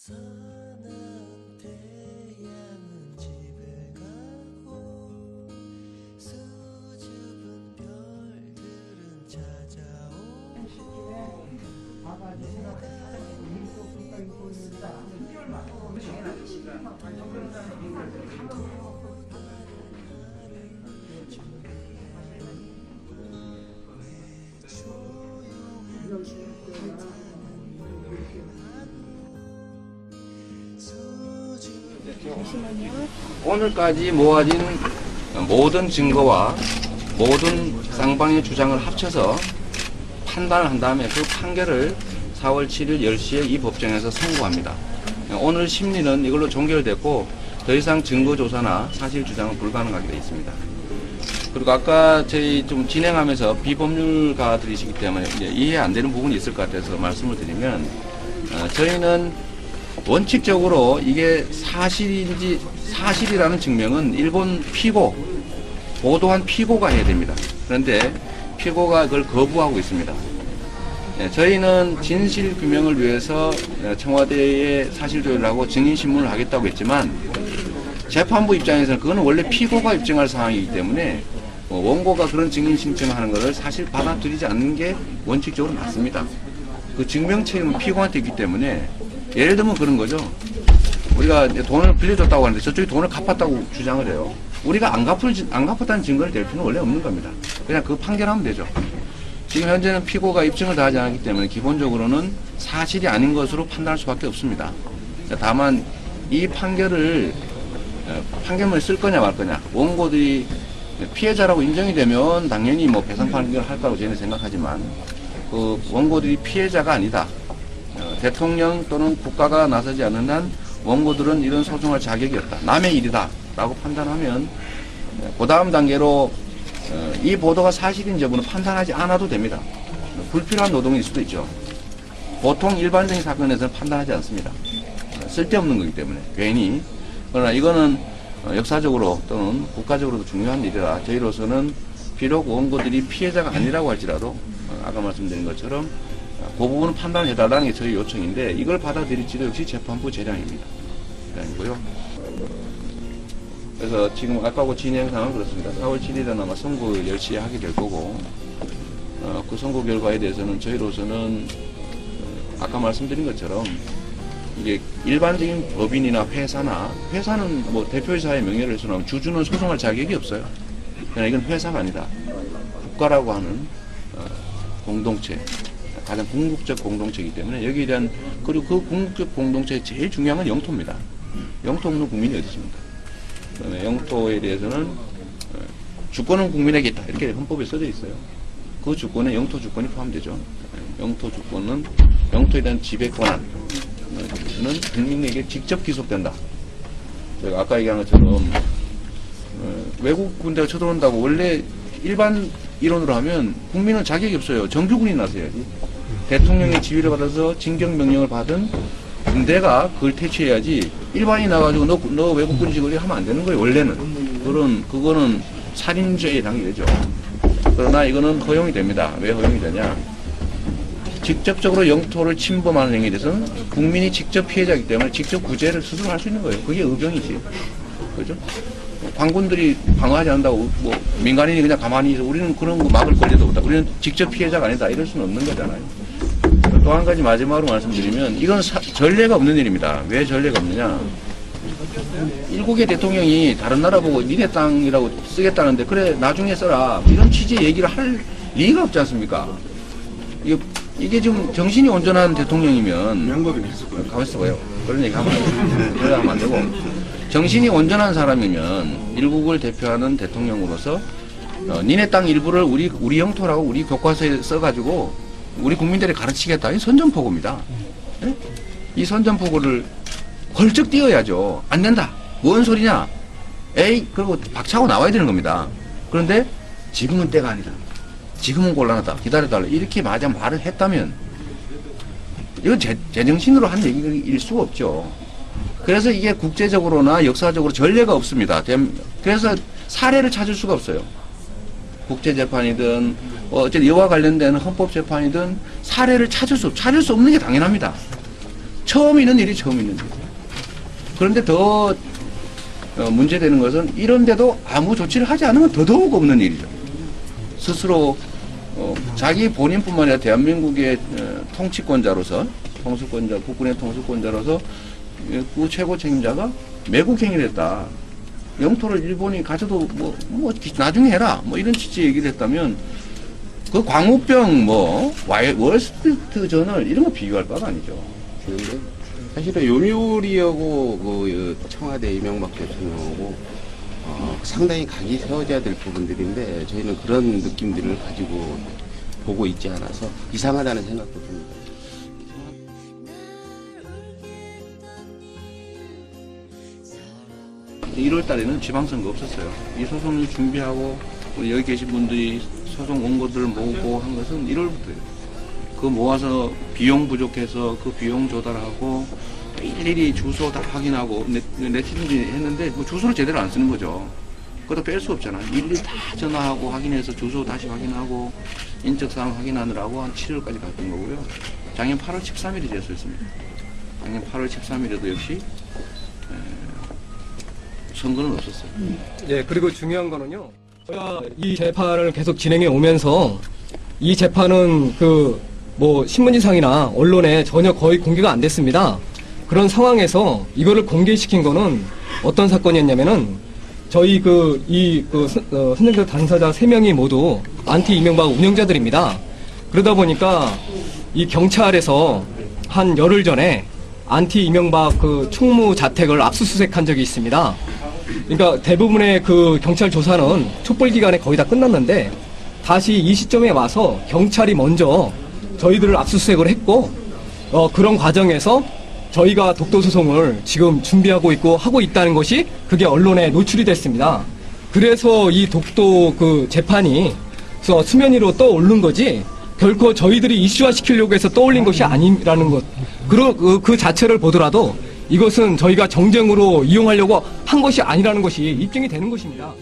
서는 태양은 집에 가고 수줍은 별들은 찾아오고 오늘까지 모아진 모든 증거와 모든 쌍방의 주장을 합쳐서 판단을 한 다음에 그 판결을 4월 7일 10시에 이 법정에서 선고합니다. 오늘 심리는 이걸로 종결됐고 더 이상 증거조사나 사실 주장은 불가능하게 되어 있습니다. 그리고 아까 저희 좀 진행하면서 비법률가들이시기 때문에 이제 이해 안 되는 부분이 있을 것 같아서 말씀을 드리면 저희는 원칙적으로 이게 사실이라는 증명은 일본 피고, 보도한 피고가 해야 됩니다. 그런데 피고가 그걸 거부하고 있습니다. 저희는 진실규명을 위해서 청와대에 사실조회를 하고 증인신문을 하겠다고 했지만 재판부 입장에서는 그거는 원래 피고가 입증할 사항이기 때문에 원고가 그런 증인 신청하는 것을 사실 받아들이지 않는 게 원칙적으로 맞습니다. 그 증명 책임은 피고한테 있기 때문에 예를 들면 그런 거죠. 우리가 돈을 빌려줬다고 하는데 저쪽이 돈을 갚았다고 주장을 해요. 우리가 안 갚았다는 증거를 댈 필요는 원래 없는 겁니다. 그냥 그 판결하면 되죠. 지금 현재는 피고가 입증을 다 하지 않았기 때문에 기본적으로는 사실이 아닌 것으로 판단할 수밖에 없습니다. 다만 이 판결문을 쓸 거냐 말 거냐, 원고들이 피해자라고 인정이 되면 당연히 뭐 배상 판결을 할 거라고 저희는 생각하지만 그 원고들이 피해자가 아니다. 대통령 또는 국가가 나서지 않는 한 원고들은 이런 소송할 자격이 없다. 남의 일이다. 라고 판단하면 그 다음 단계로 이 보도가 사실인지 여부는 판단하지 않아도 됩니다. 불필요한 노동일 수도 있죠. 보통 일반적인 사건에서는 판단하지 않습니다. 쓸데없는 거기 때문에 괜히. 그러나 이거는 역사적으로 또는 국가적으로도 중요한 일이라 저희로서는 비록 원고들이 피해자가 아니라고 할지라도 아까 말씀드린 것처럼 그 부분은 판단을 해달라는 게 저희 요청인데 이걸 받아들일지도 역시 재판부 재량입니다. 재량이고요. 그래서 지금 아까하고 진행 상황은 그렇습니다. 4월 7일은 아마 선고 10시에 하게 될 거고 그 선고 결과에 대해서는 저희로서는 아까 말씀드린 것처럼 이게 일반적인 법인이나 회사는 뭐 대표이사의 명예를 훼손하면 주주는 소송할 자격이 없어요. 그러나 이건 회사가 아니다. 국가라고 하는 공동체, 가장 궁극적 공동체이기 때문에 여기에 대한, 그리고 그 궁극적 공동체의 제일 중요한 건 영토입니다. 영토 없는 국민이 어디 있습니까? 그다음에 영토에 대해서는 주권은 국민에게 있다. 이렇게 헌법에 써져 있어요. 그 주권에 영토 주권이 포함되죠. 영토 주권은 영토에 대한 지배 권한은 국민에게 직접 기속된다. 제가 아까 얘기한 것처럼 외국 군대가 쳐들어온다고 원래 일반 이론으로 하면 국민은 자격이 없어요. 정규군이 나서야지. 대통령의 지휘를 받아서 징병명령을 받은 군대가 그걸 퇴치해야지 일반인이 나가지고 너 외국군이지 그래 하면 안 되는 거예요. 원래는. 그거는 살인죄에 해당이 되죠. 그러나 이거는 허용이 됩니다. 왜 허용이 되냐? 직접적으로 영토를 침범하는 행위에 대해서는 국민이 직접 피해자이기 때문에 직접 구제를 스스로 할 수 있는 거예요. 그게 의병이지. 그죠? 관군들이 방어하지 않는다고 뭐 민간인이 그냥 가만히 있어. 우리는 그런 거 막을 권리도 없다. 우리는 직접 피해자가 아니다. 이럴 수는 없는 거잖아요. 또 한 가지 마지막으로 말씀드리면 이건 전례가 없는 일입니다. 왜 전례가 없느냐? 일국의 대통령이 다른 나라 보고 니네 땅이라고 쓰겠다는데 그래 나중에 써라. 이런 취지의 얘기를 할 리가 없지 않습니까? 이게 지금 정신이 온전한 대통령이면 가만히 있어봐요. 그런 얘기 하면 안 되고 정신이 온전한 사람이면 일국을 대표하는 대통령으로서 니네 땅 일부를 우리 영토라고 우리 교과서에 써가지고 우리 국민들이 가르치겠다. 이 선전포고입니다. 네? 이 선전포고를 헐쩍 띄어야죠. 안 된다. 뭔 소리냐? 에이, 그리고 박차고 나와야 되는 겁니다. 그런데 지금은 때가 아니다. 지금은 곤란하다. 기다려달라. 이렇게 말을 했다면 이건 제정신으로 한 얘기일 수가 없죠. 그래서 이게 국제적으로나 역사적으로 전례가 없습니다. 그래서 사례를 찾을 수가 없어요. 국제재판이든 어쨌든 이와 관련된 헌법재판이든 사례를 찾을 수 없는 게 당연합니다. 처음 있는 일이 처음 있는 일이죠. 그런데 더 문제되는 것은 이런데도 아무 조치를 하지 않으면 더더욱 없는 일이죠. 스스로 자기 본인뿐만 아니라 대한민국의 통치권자로서 국군의 통수권자로서 그 최고 책임자가 매국 행위를 했다. 영토를 일본이 가져도 뭐 나중에 해라. 뭐 이런 취지 얘기를 했다면 그 광우병 월스트리트 저널 이런 거 비교할 바가 아니죠. 그런데 사실은 요리하고 그 청와대 이명박 대통령하고 상당히 각이 세워져야 될 부분들인데 저희는 그런 느낌들을 가지고 보고 있지 않아서 이상하다는 생각도 듭니다. 1월 달에는 지방선거 없었어요. 이 소송을 준비하고 우리 여기 계신 분들이 소송 원고들을 모으고 한 것은 1월부터예요. 그 모아서 비용 부족해서 그 비용 조달하고 일일이 주소 다 확인하고 내치든지 했는데 뭐 주소를 제대로 안 쓰는 거죠. 그것도 뺄 수 없잖아. 일일이 다 전화하고 확인해서 주소 다시 확인하고 인적사항 확인하느라고 한 7월까지 갔던 거고요. 작년 8월 13일이 됐었습니다. 작년 8월 13일에도 역시 선거는 없었어요. 예, 그리고 중요한 거는요. 저희가 이 재판을 계속 진행해 오면서 이 재판은 신문지상이나 언론에 전혀 거의 공개가 안 됐습니다. 그런 상황에서 이거를 공개시킨 거는 어떤 사건이었냐면은 저희 선정적 당사자 3명이 모두 안티 이명박 운영자들입니다. 그러다 보니까 이 경찰에서 한 열흘 전에 안티 이명박 총무 자택을 압수수색한 적이 있습니다. 그러니까 대부분의 경찰 조사는 촛불 기간에 거의 다 끝났는데 다시 이 시점에 와서 경찰이 먼저 저희들을 압수수색을 했고 그런 과정에서 저희가 독도소송을 지금 준비하고 있고 하고 있다는 것이 그게 언론에 노출이 됐습니다. 그래서 이 독도 재판이 수면 위로 떠오른 거지 결코 저희들이 이슈화시키려고 해서 떠올린 것이 아니라는 것. 그 자체를 보더라도 이것은 저희가 정쟁으로 이용하려고 한 것이 아니라는 것이 입증이 되는 것입니다.